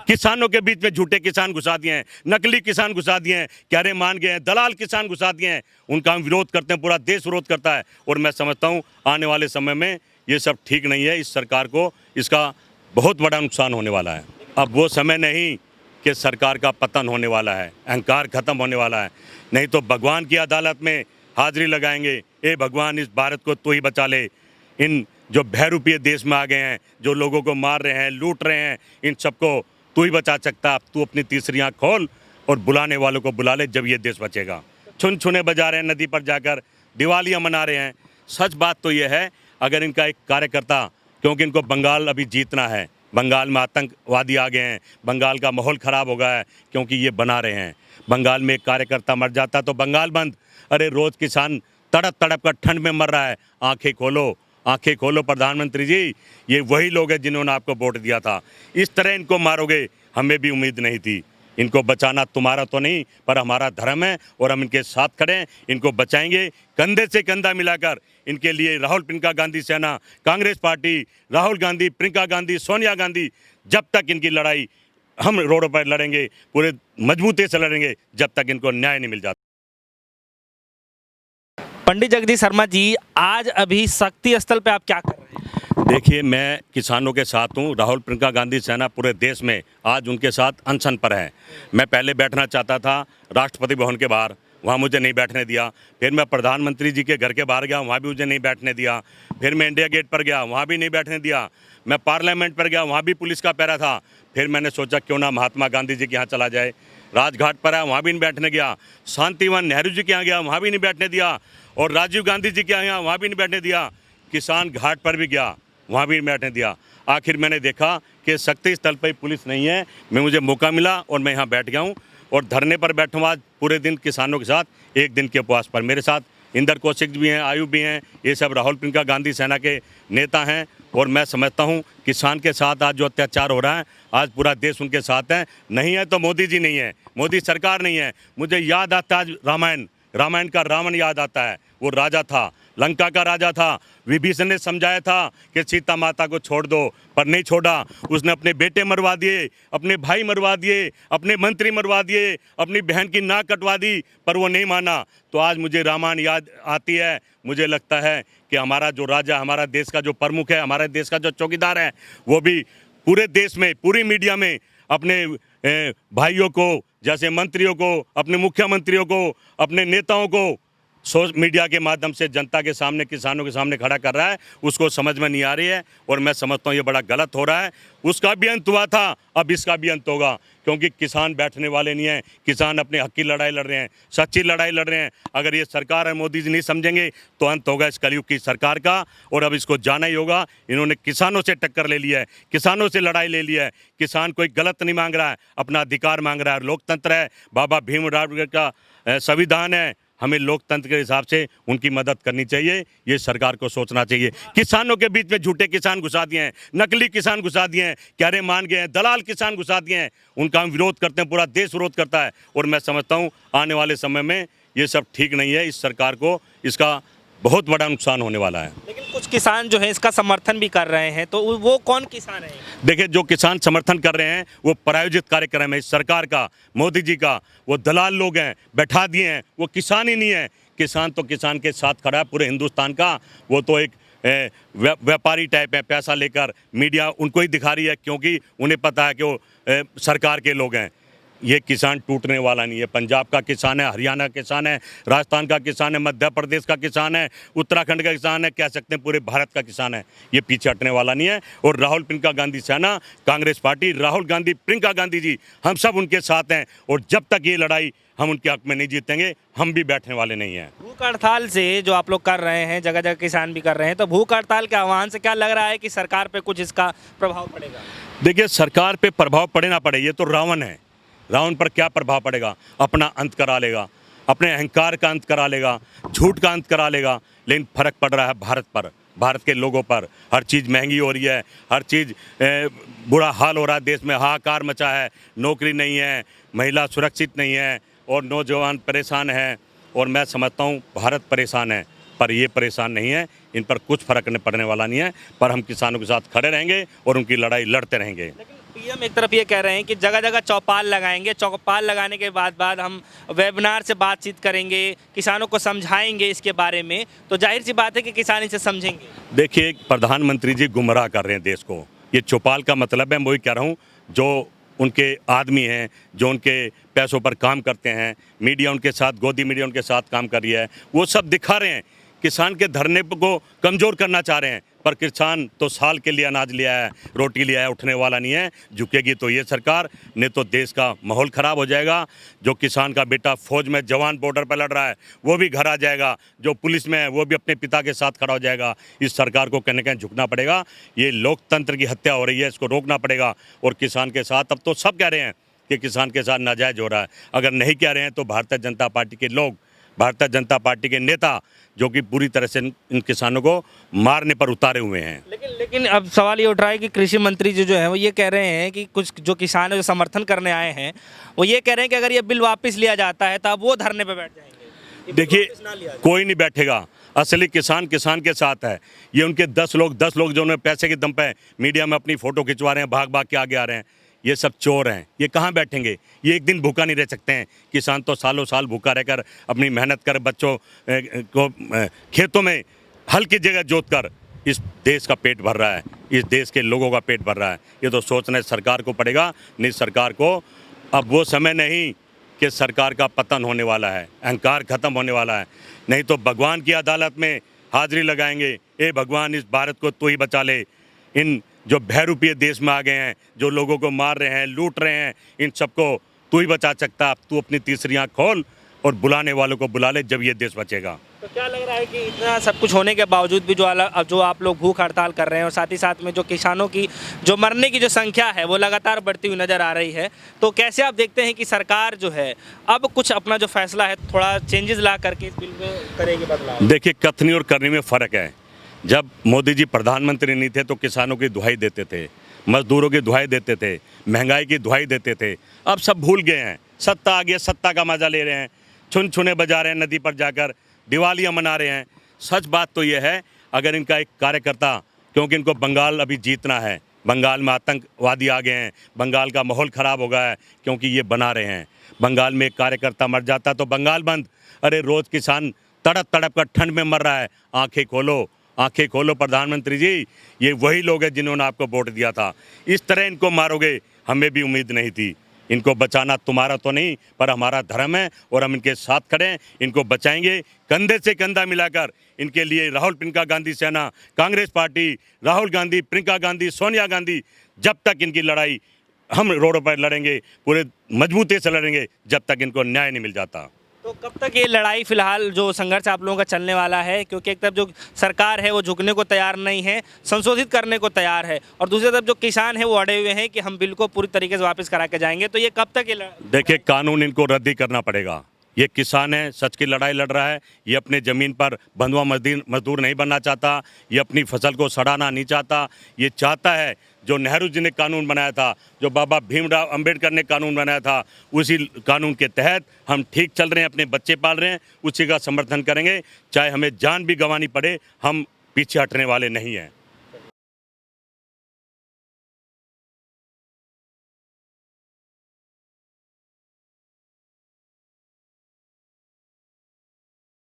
किसानों के बीच में झूठे किसान घुसा दिए हैं, नकली किसान घुसा दिए हैं, कहरे मान गए हैं, दलाल किसान घुसा दिए हैं। उनका हम विरोध करते हैं, पूरा देश विरोध करता है। और मैं समझता हूँ आने वाले समय में ये सब ठीक नहीं है। इस सरकार को इसका बहुत बड़ा नुकसान होने वाला है। अब वो समय नहीं कि सरकार का पतन होने वाला है, अहंकार खत्म होने वाला है, नहीं तो भगवान की अदालत में हाजिरी लगाएंगे। ए भगवान, इस भारत को तू ही बचा ले। इन जो भयरूपीय देश में आ गए हैं, जो लोगों को मार रहे हैं, लूट रहे हैं, इन सबको तू ही बचा सकता। अब तू अपनी तीसरी आँख खोल और बुलाने वालों को बुला ले, जब ये देश बचेगा। छुन छुने बजा रहे हैं, नदी पर जाकर दिवालियाँ मना रहे हैं। सच बात तो ये है, अगर इनका एक कार्यकर्ता, क्योंकि इनको बंगाल अभी जीतना है, बंगाल में आतंकवादी आ गए हैं, बंगाल का माहौल ख़राब हो गया है क्योंकि ये बना रहे हैं। बंगाल में एक कार्यकर्ता मर जाता तो बंगाल बंद। अरे रोज़ किसान तड़प तड़प कर ठंड में मर रहा है। आंखें खोलो, आंखें खोलो प्रधानमंत्री जी, ये वही लोग हैं जिन्होंने आपको वोट दिया था। इस तरह इनको मारोगे, हमें भी उम्मीद नहीं थी। इनको बचाना तुम्हारा तो नहीं, पर हमारा धर्म है और हम इनके साथ खड़े हैं। इनको बचाएंगे कंधे से कंधा मिलाकर। इनके लिए राहुल प्रियंका गांधी सेना, कांग्रेस पार्टी, राहुल गांधी, प्रियंका गांधी, सोनिया गांधी, जब तक इनकी लड़ाई हम रोडों पर लड़ेंगे, पूरे मजबूती से लड़ेंगे, जब तक इनको न्याय नहीं मिल जाता। पंडित जगदीश शर्मा जी, आज अभी शक्ति स्थल पे आप क्या कर रहे हैं? देखिए, मैं किसानों के साथ हूँ। राहुल प्रियंका गांधी सेना पूरे देश में आज उनके साथ अनशन पर है। मैं पहले बैठना चाहता था राष्ट्रपति भवन के बाहर, वहाँ मुझे नहीं बैठने दिया। फिर मैं प्रधानमंत्री जी के घर के बाहर गया, वहाँ भी मुझे नहीं बैठने दिया। फिर मैं इंडिया गेट पर गया, वहाँ भी नहीं बैठने दिया। मैं पार्लियामेंट पर गया, वहाँ भी पुलिस का पहरा था। फिर मैंने सोचा क्यों ना महात्मा गांधी जी के यहाँ चला जाए। राजघाट पर है, वहाँ भी नहीं बैठने गया। शांतिवन नेहरू जी के यहाँ गया, वहाँ भी नहीं बैठने दिया। और राजीव गांधी जी के यहाँ, वहाँ भी नहीं बैठने दिया। किसान घाट पर भी गया, वहाँ भी नहीं बैठने दिया। आखिर मैंने देखा कि शक्ति स्थल पर पुलिस नहीं है। मुझे मौका मिला और मैं यहाँ बैठ गया हूँ और धरने पर बैठा हूँ आज पूरे दिन किसानों के साथ, एक दिन के उपवास पर। मेरे साथ इंदर कौशिक भी हैं, आयुब भी हैं, ये सब राहुल प्रियंका गांधी सेना के नेता हैं। और मैं समझता हूँ किसान के साथ आज जो अत्याचार हो रहा है, आज पूरा देश उनके साथ है। नहीं है तो मोदी जी नहीं है, मोदी सरकार नहीं है। मुझे याद आता है आज रामायण का रावण याद आता है। वो राजा था, लंका का राजा था। विभीषण ने समझाया था कि सीता माता को छोड़ दो, पर नहीं छोड़ा। उसने अपने बेटे मरवा दिए, अपने भाई मरवा दिए, अपने मंत्री मरवा दिए, अपनी बहन की नाक कटवा दी, पर वो नहीं माना। तो आज मुझे रामायण याद आती है। मुझे लगता है कि हमारा जो राजा, हमारा देश का जो प्रमुख है, हमारे देश का जो चौकीदार है, वो भी पूरे देश में, पूरी मीडिया में अपने भाइयों को, जैसे मंत्रियों को, अपने मुख्यमंत्रियों को, अपने नेताओं को मीडिया के माध्यम से जनता के सामने, किसानों के सामने खड़ा कर रहा है। उसको समझ में नहीं आ रही है और मैं समझता हूँ ये बड़ा गलत हो रहा है। उसका भी अंत हुआ था, अब इसका भी अंत होगा, क्योंकि किसान बैठने वाले नहीं हैं। किसान अपने हक की लड़ाई लड़ रहे हैं, सच्ची लड़ाई लड़ रहे हैं। अगर ये सरकार और मोदी जी नहीं समझेंगे तो अंत होगा इस कलयुग की सरकार का। और अब इसको जाना ही होगा। इन्होंने किसानों से टक्कर ले लिया है, किसानों से लड़ाई ले लिया है। किसान कोई गलत नहीं मांग रहा है, अपना अधिकार मांग रहा है। लोकतंत्र है, बाबा भीमराव का संविधान है। हमें लोकतंत्र के हिसाब से उनकी मदद करनी चाहिए। ये सरकार को सोचना चाहिए। किसानों के बीच में झूठे किसान घुसा दिए हैं, नकली किसान घुसा दिए हैं, कहरे मान गए हैं, दलाल किसान घुसा दिए हैं। उनका हम विरोध करते हैं, पूरा देश विरोध करता है। और मैं समझता हूँ आने वाले समय में ये सब ठीक नहीं है। इस सरकार को इसका बहुत बड़ा नुकसान होने वाला है। लेकिन कुछ किसान जो है इसका समर्थन भी कर रहे हैं, तो वो कौन किसान है? देखिए, जो किसान समर्थन कर रहे हैं वो प्रायोजित कार्यक्रम है इस सरकार का, मोदी जी का। वो दलाल लोग हैं, बैठा दिए हैं। वो किसान ही नहीं है। किसान तो किसान के साथ खड़ा है पूरे हिंदुस्तान का। वो तो एक व्यापारी टाइप है, पैसा लेकर मीडिया उनको ही दिखा रही है, क्योंकि उन्हें पता है कि वो सरकार के लोग हैं। ये किसान टूटने वाला नहीं है। पंजाब का किसान है, हरियाणा का किसान है, राजस्थान का किसान है, मध्य प्रदेश का किसान है, उत्तराखंड का किसान है, कह सकते हैं पूरे भारत का किसान है। ये पीछे हटने वाला नहीं है। और राहुल प्रियंका गांधी सेना, कांग्रेस पार्टी, राहुल गांधी, प्रियंका गांधी जी, हम सब उनके साथ हैं। और जब तक ये लड़ाई हम उनके हक में नहीं जीतेंगे, हम भी बैठने वाले नहीं हैं। भूख हड़ताल से जो आप लोग कर रहे हैं, जगह जगह किसान भी कर रहे हैं, तो भूख हड़ताल के आह्वान से क्या लग रहा है कि सरकार पे कुछ इसका प्रभाव पड़ेगा? देखिए, सरकार पे प्रभाव पड़े ना पड़े, ये तो रावण है। रावण पर क्या प्रभाव पड़ेगा? अपना अंत करा लेगा, अपने अहंकार का अंत करा लेगा, झूठ का अंत करा लेगा। लेकिन फर्क पड़ रहा है भारत पर, भारत के लोगों पर। हर चीज़ महंगी हो रही है, हर चीज़ बुरा हाल हो रहा है। देश में हाहाकार मचा है, नौकरी नहीं है, महिला सुरक्षित नहीं है और नौजवान परेशान है। और मैं समझता हूँ भारत परेशान है, पर ये परेशान नहीं है। इन पर कुछ फर्क नहीं पड़ने वाला नहीं है। पर हम किसानों के साथ खड़े रहेंगे और उनकी लड़ाई लड़ते रहेंगे। पीएम एक तरफ ये कह रहे हैं कि जगह जगह चौपाल लगाएंगे, चौपाल लगाने के बाद हम वेबिनार से बातचीत करेंगे, किसानों को समझाएंगे इसके बारे में, तो जाहिर सी बात है कि किसान इसे समझेंगे। देखिए, प्रधानमंत्री जी गुमराह कर रहे हैं देश को। ये चौपाल का मतलब है, मैं वही कह रहा हूँ, जो उनके आदमी हैं, जो उनके पैसों पर काम करते हैं, मीडिया उनके साथ, गोदी मीडिया उनके साथ काम कर रही है, वो सब दिखा रहे हैं, किसान के धरने को कमज़ोर करना चाह रहे हैं। पर किसान तो साल के लिए अनाज लिया है, रोटी लिया है, उठने वाला नहीं है। झुकेगी तो ये सरकार, नहीं तो देश का माहौल ख़राब हो जाएगा। जो किसान का बेटा फौज में जवान बॉर्डर पर लड़ रहा है वो भी घर आ जाएगा, जो पुलिस में है वो भी अपने पिता के साथ खड़ा हो जाएगा। इस सरकार को कहीं ना कहीं झुकना पड़ेगा। ये लोकतंत्र की हत्या हो रही है, इसको रोकना पड़ेगा। और किसान के साथ अब तो सब कह रहे हैं कि किसान के साथ नाजायज हो रहा है। अगर नहीं कह रहे हैं तो भारतीय जनता पार्टी के लोग, भारतीय जनता पार्टी के नेता, जो कि पूरी तरह से इन किसानों को मारने पर उतारे हुए हैं। लेकिन अब सवाल ये उठ रहा है कि कृषि मंत्री जी जो है वो ये कह रहे हैं कि कुछ जो किसान है जो समर्थन करने आए हैं वो ये कह रहे हैं कि अगर ये बिल वापस लिया जाता है तो अब वो धरने पे बैठ जाएंगे। देखिए, कोई नहीं बैठेगा। असली किसान किसान के साथ है। ये उनके 10 लोग जो उन्हें पैसे के दम पे मीडिया में अपनी फ़ोटो खिंचवा रहे हैं, भाग भाग के आगे आ रहे हैं, ये सब चोर हैं। ये कहाँ बैठेंगे? ये एक दिन भूखा नहीं रह सकते हैं। किसान तो सालों साल भूखा रहकर अपनी मेहनत कर, बच्चों को खेतों में हल की जगह जोत कर इस देश का पेट भर रहा है, इस देश के लोगों का पेट भर रहा है। ये तो सोचना सरकार को पड़ेगा। नहीं, सरकार को अब वो समय नहीं कि सरकार का पतन होने वाला है, अहंकार खत्म होने वाला है। नहीं तो भगवान की अदालत में हाजिरी लगाएंगे, ए भगवान इस भारत को तू ही बचा ले। इन जो बहरूपीय देश में आ गए हैं, जो लोगों को मार रहे हैं, लूट रहे हैं, इन सबको तू ही बचा सकता। अब तू अपनी तीसरी आँख खोल और बुलाने वालों को बुला ले, जब ये देश बचेगा। तो क्या लग रहा है कि इतना सब कुछ होने के बावजूद भी जो आप लोग भूख हड़ताल कर रहे हैं और साथ ही साथ में जो किसानों की जो मरने की जो संख्या है वो लगातार बढ़ती हुई नज़र आ रही है, तो कैसे आप देखते हैं कि सरकार जो है अब कुछ अपना जो फैसला है थोड़ा चेंजेस ला करके इस बिल में करेगी बदलाव? देखिए, कथनी और करने में फ़र्क है। जब मोदी जी प्रधानमंत्री नहीं थे तो किसानों की दुहाई देते थे, मजदूरों की दुहाई देते थे, महंगाई की दुहाई देते थे। अब सब भूल गए हैं। सत्ता आ गई, सत्ता का मज़ा ले रहे हैं, छुन छुने बजा रहे हैं, नदी पर जाकर दिवालियाँ मना रहे हैं। सच बात तो यह है, अगर इनका एक कार्यकर्ता, क्योंकि इनको बंगाल अभी जीतना है, बंगाल में आतंकवादी आ गए हैं, बंगाल का माहौल ख़राब हो गया है क्योंकि ये बना रहे हैं। बंगाल में एक कार्यकर्ता मर जाता तो बंगाल बंद। अरे रोज़ किसान तड़प तड़प कर ठंड में मर रहा है। आंखें खोलो, आंखें खोलो प्रधानमंत्री जी, ये वही लोग हैं जिन्होंने आपको वोट दिया था। इस तरह इनको मारोगे, हमें भी उम्मीद नहीं थी। इनको बचाना तुम्हारा तो नहीं, पर हमारा धर्म है और हम इनके साथ खड़े हैं। इनको बचाएंगे कंधे से कंधा मिलाकर। इनके लिए राहुल प्रियंका गांधी सेना, कांग्रेस पार्टी, राहुल गांधी, प्रियंका गांधी, सोनिया गांधी, जब तक इनकी लड़ाई हम रोडों पर लड़ेंगे, पूरे मजबूती से लड़ेंगे, जब तक इनको न्याय नहीं मिल जाता। तो कब तक ये लड़ाई फिलहाल जो संघर्ष आप लोगों का चलने वाला है? क्योंकि एक तरफ जो सरकार है वो झुकने को तैयार नहीं है, संशोधित करने को तैयार है, और दूसरी तरफ जो किसान है वो अड़े हुए हैं कि हम बिल को पूरी तरीके से वापस करा के जाएंगे। तो ये कब तक ये देखिए, कानून इनको रद्दी करना पड़ेगा। ये किसान है, सच की लड़ाई लड़ रहा है। ये अपने ज़मीन पर बंधुआ मजदूर नहीं बनना चाहता। ये अपनी फसल को सड़ाना नहीं चाहता। ये चाहता है जो नेहरू जी ने कानून बनाया था, जो बाबा भीमराव अंबेडकर ने कानून बनाया था, उसी कानून के तहत हम ठीक चल रहे हैं, अपने बच्चे पाल रहे हैं, उसी का समर्थन करेंगे। चाहे हमें जान भी गंवानी पड़े, हम पीछे हटने वाले नहीं हैं।